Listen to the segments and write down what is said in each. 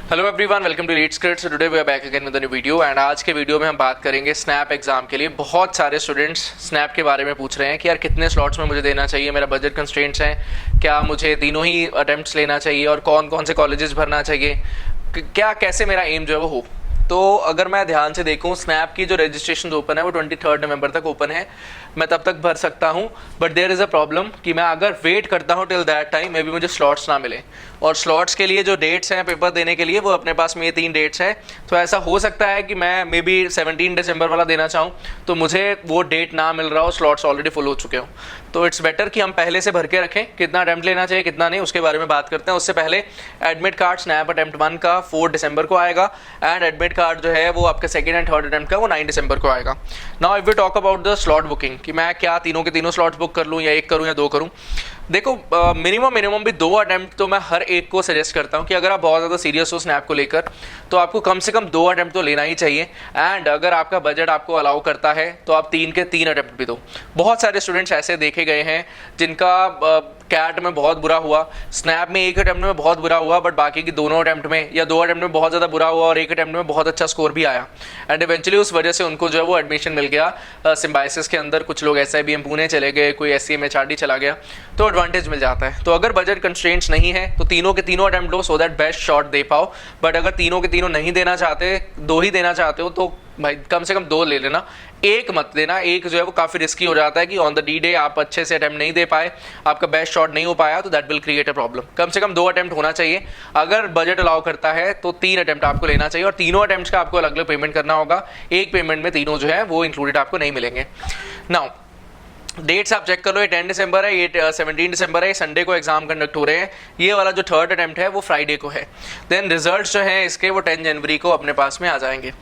Hello everyone, welcome to read script. So today we are back again with a new video and आज के video में हम बात करेंगे स्नैप एग्जाम के लिए। बहुत सारे स्टूडेंट्स स्नैप के बारे में पूछ रहे हैं कि यार कितने स्लॉट्स में मुझे देना चाहिए, मेरा बजट कंस्ट्रेंट्स हैं, क्या मुझे तीनों ही अटेम्प्ट्स लेना चाहिए और कौन कौन से कॉलेजेस भरना चाहिए, क्या कैसे मेरा एम जो है वो हो। तो अगर मैं ध्यान से देखूं, स्नैप की जो रजिस्ट्रेशन ओपन है वो 23 नवंबर तक ओपन है। मैं तब तक भर सकता हूं, but there is a problem कि मैं अगर वेट करता हूं till that time maybe मुझे स्लॉट्स ना मिले। और स्लॉट्स के लिए जो डेट्स हैं पेपर देने के लिए वो अपने पास में ये 3 डेट्स हैं। तो ऐसा हो सकता है कि मैं मे बी 17 दिसंबर वाला देना चाहूँ तो मुझे वो डेट ना मिल रहा हो, स्लॉट्स ऑलरेडी फुल हो चुके हो। तो इट्स बेटर कि हम पहले से भर के रखें। कितना अटैम्प्ट लेना चाहिए कितना नहीं उसके बारे में बात करते हैं। उससे पहले एडमिट कार्ड स्नैप अटैम्प्ट 1 का 4 दिसंबर को आएगा एंड एडमिट कार्ड जो है वो आपका सेकंड एंड थर्ड अटैम्प्ट का वो 9 दिसंबर को आएगा। Now if we talk about the slot booking कि मैं क्या तीनों के तीनों स्लॉट्स बुक कर लूँ या एक करूँ या 2 करूँ। देखो मिनिमम भी 2 अटैम्प्ट तो मैं हर एक को सजेस्ट करता हूँ कि अगर आप बहुत ज़्यादा सीरियस हो स्नैप को लेकर तो आपको कम से कम 2 अटैम्प्ट तो लेना ही चाहिए। एंड अगर आपका बजट आपको अलाउ करता है तो आप 3 के 3 अटैम्प्ट भी दो। बहुत सारे स्टूडेंट्स ऐसे देखे गए हैं जिनका कैट में बहुत बुरा हुआ, स्नैप में एक अटैम्प्ट में बहुत बुरा हुआ, बट बाकी की दोनों अटैम्प्ट में या 2 अटैम्प्ट में बहुत ज़्यादा बुरा हुआ और एक अटैम्प्ट में बहुत अच्छा स्कोर भी आया। एंड इवेंचुअली उस वजह से उनको जो है वो एडमिशन मिल गया सिम्बायोसिस के अंदर। कुछ लोग SIBM पुणे चले गए, कोई SCM HRD चला गया, तो एडवांटेज मिल जाता है। तो अगर बजट कंस्ट्रेंट्स नहीं है तो तीनों के तीनों अटैम्प्ट लो सो दैट बेस्ट शॉट दे पाओ। बट अगर तीनों के तीनों नहीं देना चाहते, 2 ही देना चाहते हो तो भाई कम से कम 2 ले लेना, एक मत देना। एक जो है वो काफ़ी रिस्की हो जाता है कि ऑन द डी डे आप अच्छे से अटैम्प्ट नहीं दे पाए, आपका बेस्ट शॉट नहीं हो पाया, तो that will create a problem. कम से कम 2 अटैम्प्ट होना चाहिए। अगर बजट अलाउ करता है तो 3 अटैम्प्ट आपको लेना चाहिए और तीनों अटैम्प्ट्स का आपको अलग अलग पेमेंट करना होगा। एक पेमेंट में तीनों जो है वो इंक्लूडेड आपको नहीं मिलेंगे। नाउ डेट्स आप चेक कर लो, ये 10 दिसंबर है, ये 17 दिसंबर है, संडे को एग्जाम कंडक्ट हो रहे हैं। ये वाला जो थर्ड अटैम्प्ट है वो फ्राइडे को है। देन रिजल्ट्स जो हैं इसके वो 10 जनवरी को अपने पास में आ जाएंगे।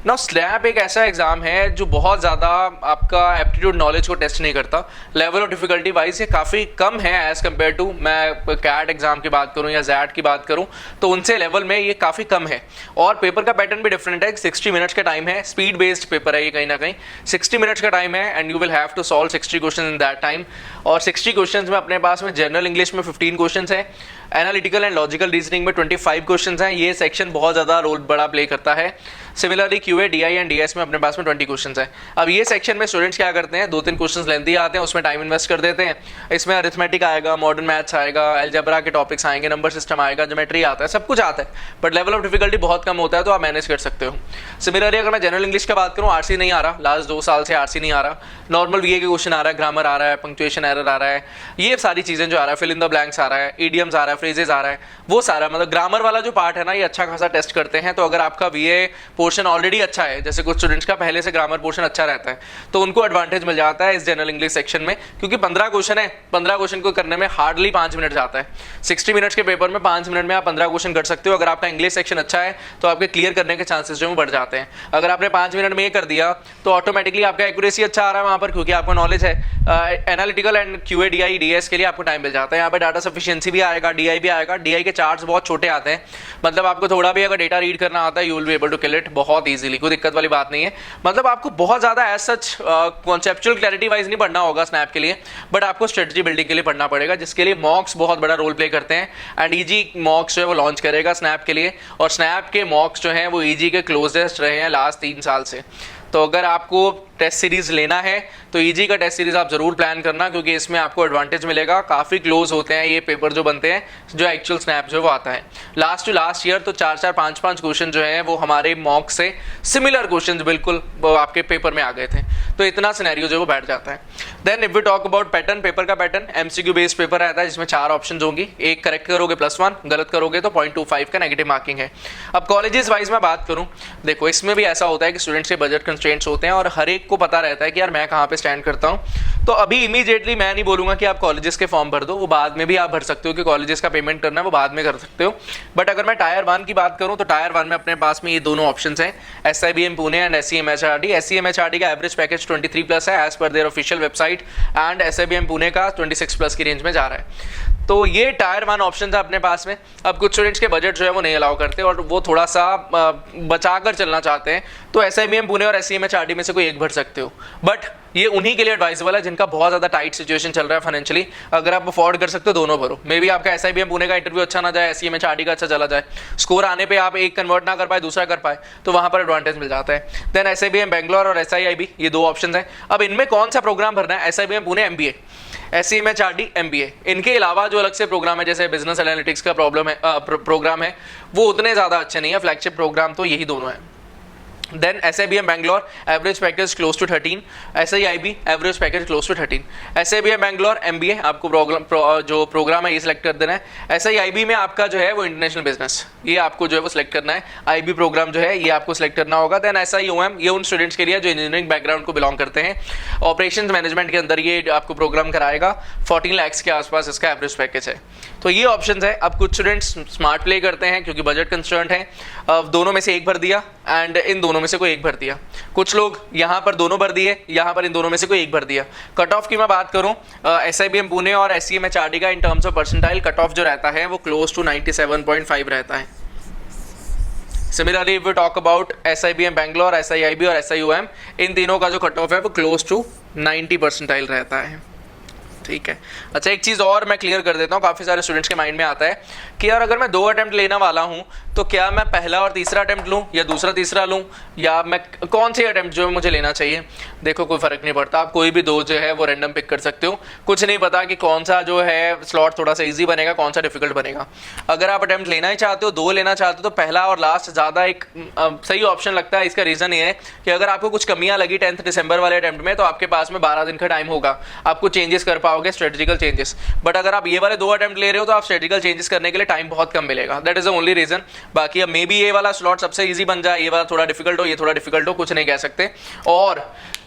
नाउ स्लैप एक ऐसा एग्जाम है जो बहुत ज़्यादा आपका एप्टीट्यूड नॉलेज को टेस्ट नहीं करता। लेवल ऑफ डिफिकल्टी वाइज ये काफ़ी कम है एज़ कम्पेयर टू मैं कैट एग्जाम की बात करूँ या जैट की बात करूँ तो उनसे लेवल में ये काफ़ी कम है। और पेपर का पैटर्न भी डिफरेंट है। 60 मिनट्स का टाइम है, स्पीड बेस्ड पेपर है ये कहीं ना कहीं। 60 मिनट्स का टाइम है and you will have to solve 60 question in that time. और 60 क्वेश्चंस में अपने पास में जनरल इंग्लिश में 15 क्वेश्चंस हैं, एनालिटिकल एंड लॉजिकल रीजनिंग में 25 क्वेश्चंस हैं। ये सेक्शन बहुत ज़्यादा रोल बड़ा प्ले करता है। Similarly QA DI and DS में अपने पास में 20 क्वेश्चंस हैं। अब ये सेक्शन में स्टूडेंट्स क्या करते हैं, 2-3 क्वेश्चंस लेंथी आते हैं, उसमें टाइम इन्वेस्ट कर देते हैं। इसमें अरिथमेटिक आएगा, मॉडर्न मैथ्स आएगा, अलजेब्रा के टॉपिक्स आएंगे, नंबर सिस्टम आएगा, ज्योमेट्री आता है, सब कुछ आता है, बट लेवल ऑफ डिफिकल्टी बहुत कम होता है तो आप मैनेज कर सकते हो। सिमिलरली अगर मैं जनरल इंग्लिश की बात करूँ, RC नहीं आ रहा, लास्ट 2 साल से RC नहीं आ रहा। नॉर्मल VA के क्वेश्चन आ रहा है, ग्रामर आ रहा है, पंक्चुएशन एरर आ रहा है, ये सारी चीज़ें जो आ रहा है, फिल इन द ब्लैंक्स आ रहा है, इडियम्स आ रहा है, फ्रेजेस आ रहा है, वो सारा मतलब ग्रामर वाला जो पार्ट है ना ये अच्छा खासा टेस्ट करते हैं। तो अगर आपका VA पोर्शन ऑलरेडी अच्छा है, जैसे कुछ स्टूडेंट्स का पहले से ग्रामर पोर्शन अच्छा रहता है, तो उनको एडवांटेज मिल जाता है इस जनरल इंग्लिश सेक्शन में, क्योंकि 15 क्वेश्चन है, 15 क्वेश्चन को करने में हार्डली 5 मिनट जाता है। 60 मिनट्स के पेपर में 5 मिनट में आप 15 क्वेश्चन कर सकते हो। अगर आपका इंग्लिश सेक्शन अच्छा है तो आपके क्लियर करने के चांसेस जो है बढ़ जाते हैं। अगर आपने 5 मिनट में ये कर दिया तो ऑटोमेटिकली आपका एक्यूरेसी अच्छा आ रहा है वहाँ पर, क्योंकि आपको नॉलेज है। Analytical and QA DI DS के लिए आपको टाइम मिल जाता है। यहाँ पर डाटा सफिशिएंसी भी आएगा, DI भी आएगा। DI के चार्ट्स बहुत छोटे आते हैं, मतलब आपको थोड़ा भी अगर डेटा रीड करना आता है you will be able to kill it बहुत ईजिली, कोई दिक्कत वाली बात नहीं है। मतलब आपको बहुत ज़्यादा as such conceptual clarity wise नहीं पढ़ना होगा स्नैप के लिए, बट आपको स्ट्रेटजी बिल्डिंग के लिए पढ़ना पड़ेगा, जिसके लिए मॉक्स बहुत बड़ा रोल प्ले करते हैं। एंड EG मॉक्स जो है वो लॉन्च करेगा स्नैप के लिए, और स्नैप के मॉक्स जो हैं वो EG के क्लोजेस्ट रहे हैं लास्ट 3 साल से। तो अगर आपको टेस्ट सीरीज लेना है तो EG का टेस्ट सीरीज आप जरूर प्लान करना, क्योंकि इसमें आपको एडवांटेज मिलेगा। काफ़ी क्लोज होते हैं ये पेपर जो बनते हैं, जो एक्चुअल स्नैप जो है वो आता है। लास्ट टू लास्ट ईयर तो 4-4, 5-5 क्वेश्चन जो हैं वो हमारे मॉक से सिमिलर क्वेश्चन बिल्कुल आपके पेपर में आ गए थे। तो इतना सिनेरियो जो वो बैठ जाता है। Then if we talk about pattern, paper का पैटर्न MCQ बेस्ड पेपर रहता है, जिसमें 4 ऑप्शन होंगी। एक करेक्ट करोगे +1, गलत करोगे तो 0.25 का नेगेटिव मार्किंग है। अब कॉलेजेस वाइज मैं बात करूँ, देखो इसमें भी ऐसा होता है कि स्टूडेंट्स के बजट कंस्ट्रेंट्स होते हैं और हर एक को पता रहता है कि यार मैं कहाँ पे स्टैंड करता हूँ। तो अभी इमीडिएटली मैं नहीं बोलूंगा कि आप कॉलेजेस के फॉर्म भर दो, वो बाद में भी आप भर सकते हो, कि कॉलेजेस का पेमेंट करना है वो बाद में कर सकते हो। बट अगर मैं टायर 1 की बात करूँ तो टायर 1 में अपने पास में ये दोनों ऑप्शन हैं, SIBM Pune and SCM HRD। SCM HRD का एवरेज पैकेज 23+ है as per their official website, and SIBM Pune का 26+ की रेंज में जा रहा है। तो ये टायर 1 ऑप्शन था अपने पास में। अब कुछ स्टूडेंट्स के बजट जो है वो नहीं अलाउ करते और वो थोड़ा सा बचा कर चलना चाहते हैं, तो SIBM पुणे और SCM HRD में से कोई एक भर सकते हो। बट ये उन्हीं के लिए एडवाइजेबल है जिनका बहुत ज़्यादा टाइट सिचुएशन चल रहा है फाइनेंशियली। अगर आप अफोर्ड कर सकते हो दोनों भरो। मे बी आपका SIBM पुणे का इंटरव्यू अच्छा ना जाए, SEM HRD का अच्छा चला जाए, स्कोर आने पे आप एक कन्वर्ट ना कर पाए दूसरा कर पाए, तो वहाँ पर एडवांटेज मिल जाता है। देन SIBM बैंगलोर और SIIB, ये 2 ऑप्शन हैं। अब इनमें कौन सा प्रोग्राम भरना है? SIBM Pune MBA, SEM HRD MBA। इनके अलावा जो अलग से प्रोग्राम है जैसे बिजनेस एनालिटिक्स का प्रोग्राम है वो उतने ज़्यादा अच्छे नहीं है। फ्लैगशिप प्रोग्राम तो यही दोनों हैं। Then SIBM Bangalore average package close to 13, SIIB average package close to 13। SIBM Bangalore MBA आपको जो प्रोग्राम है ये सिलेक्ट कर देना है। SIIB में आपका जो है वो इंटरनेशनल बिजनेस, ये आपको जो है वो सिलेक्ट करना है। IB प्रोग्राम जो है ये आपको सिलेक्ट करना होगा। देन SIOM, ये उन स्टूडेंट्स के लिए जो इंजीनियरिंग बैकग्राउंड को बिलोंग करते हैं। ऑपरेशन मैनेजमेंट के अंदर ये आपको प्रोग्राम कराएगा। 14 लाख के आसपास इसका एवरेज पैकेज है। तो ये ऑप्शन है। अब कुछ स्टूडेंट्स स्मार्ट प्ले करते हैं क्योंकि बजट कंस्ट्रेंट है, दोनों में से एक भर दिया एंड इन दोनों में से कोई एक भर दिया। कुछ लोग यहाँ पर दोनों भर दिए, यहाँ पर इन दोनों में से कोई एक भर दिया। कट ऑफ की मैं बात करूँ, SIBM पुणे और SEM HRD का in terms of percentile cut off जो रहता है वो क्लोज टू 97.5 रहता है। Similarly if we talk about SIBM Bangalore, SIIB और SIOM, इन तीनों का जो कट ऑफ है वो क्लोज टू 90 परसेंटाइल रहता है। ठीक है। अच्छा, एक चीज़ और मैं क्लियर कर देता हूँ, काफ़ी सारे स्टूडेंट्स के माइंड में आता है कि यार अगर मैं 2 अटेम्प्ट लेने वाला हूँ तो क्या मैं पहला और तीसरा अटेम्प्ट लूँ या दूसरा तीसरा लूँ, या मैं कौन से अटेम्प्ट जो है मुझे लेना चाहिए? देखो कोई फ़र्क नहीं पड़ता, आप कोई भी 2 जो है वो रैंडम पिक कर सकते हो। कुछ नहीं पता कि कौन सा जो है स्लॉट थोड़ा सा ईजी बनेगा, कौन सा डिफिकल्ट बनेगा। अगर आप अटेम्प्ट लेना ही चाहते हो, 2 लेना चाहते हो, तो पहला और लास्ट ज़्यादा एक सही ऑप्शन लगता है। इसका रीज़न ये है कि अगर आपको कुछ कमियाँ लगी 10 दिसंबर वाले अटेम्प्ट में तो आपके पास में 12 दिन का टाइम होगा, आपको चेंजेस कर पाओगे, स्ट्रेटेजिकल चेंजेस। बट अगर आप ये वाले 2 अटेम्प्ट ले रहे हो तो आप स्ट्रेटेजिकल चेंजेस करने के लिए टाइम बहुत कम मिलेगा। That is the only reason. बाकी अब मे बी ये वाला स्लॉट सबसे इजी बन जाए, ये वाला थोड़ा डिफिकल्ट हो, ये थोड़ा डिफिकल्ट हो, कुछ नहीं कह सकते। और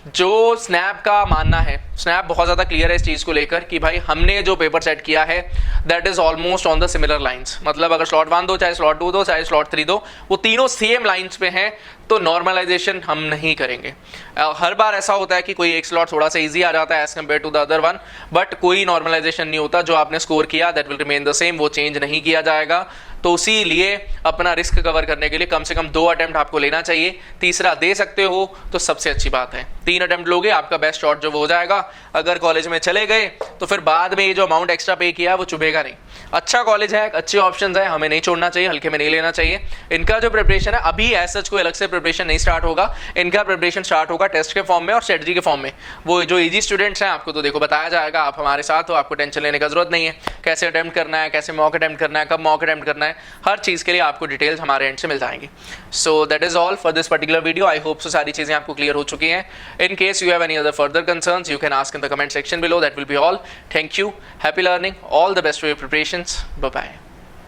जो स्नैप का मानना है, स्नैप बहुत ज़्यादा क्लियर है इस चीज़ को लेकर कि भाई हमने जो पेपर सेट किया है that is almost on the similar lines. मतलब अगर स्लॉट 1 दो, चाहे स्लॉट 2 दो, चाहे स्लॉट 3 दो, वो तीनों सेम लाइंस पे हैं, तो नॉर्मलाइजेशन हम नहीं करेंगे। हर बार ऐसा होता है कि कोई एक स्लॉट थोड़ा सा इजी आ जाता है as compared to the other one, but कोई नॉर्मलाइजेशन नहीं होता। जो आपने स्कोर किया that will remain the same, वो चेंज नहीं किया जाएगा। तो उसी लिए अपना रिस्क कवर करने के लिए कम से कम 2 अटेम्प्ट आपको लेना चाहिए। तीसरा दे सकते हो तो सबसे अच्छी बात है। 3 अटेम्प्ट लोगे, आपका बेस्ट शॉट जो वो हो जाएगा। अगर कॉलेज में चले गए तो फिर बाद में ये जो अमाउंट एक्स्ट्रा पे किया वो चुभेगा नहीं। अच्छा कॉलेज है, अच्छे ऑप्शंस है, हमें नहीं छोड़ना चाहिए, हल्के में नहीं लेना चाहिए। इनका जो प्रिपरेशन है अभी एज सच कोई अलग से प्रिपरेशन नहीं स्टार्ट होगा। इनका प्रिपरेशन स्टार्ट होगा टेस्ट के फॉर्म में और स्ट्रेटजी के फॉर्म में। वो जो इजी स्टूडेंट्स हैं आपको तो देखो बताया जाएगा, आप हमारे साथ हो, आपको टेंशन लेने का जरूरत नहीं है। कैसे अटेम्प्ट करना है, कैसे मॉक अटेम्प्ट करना है, कब मॉक अटेम्प्ट करना है, हर चीज़ के लिए आपको डिटेल्स हमारे एंड से मिल जाएंगी। So that is all for this particular video. I hope so सारी चीज़ें आपको क्लियर हो चुकी हैं। In case you have any other further concerns you can ask in the comment section below. That will be all. Thank you, happy learning, all the best for your preparations, bye bye.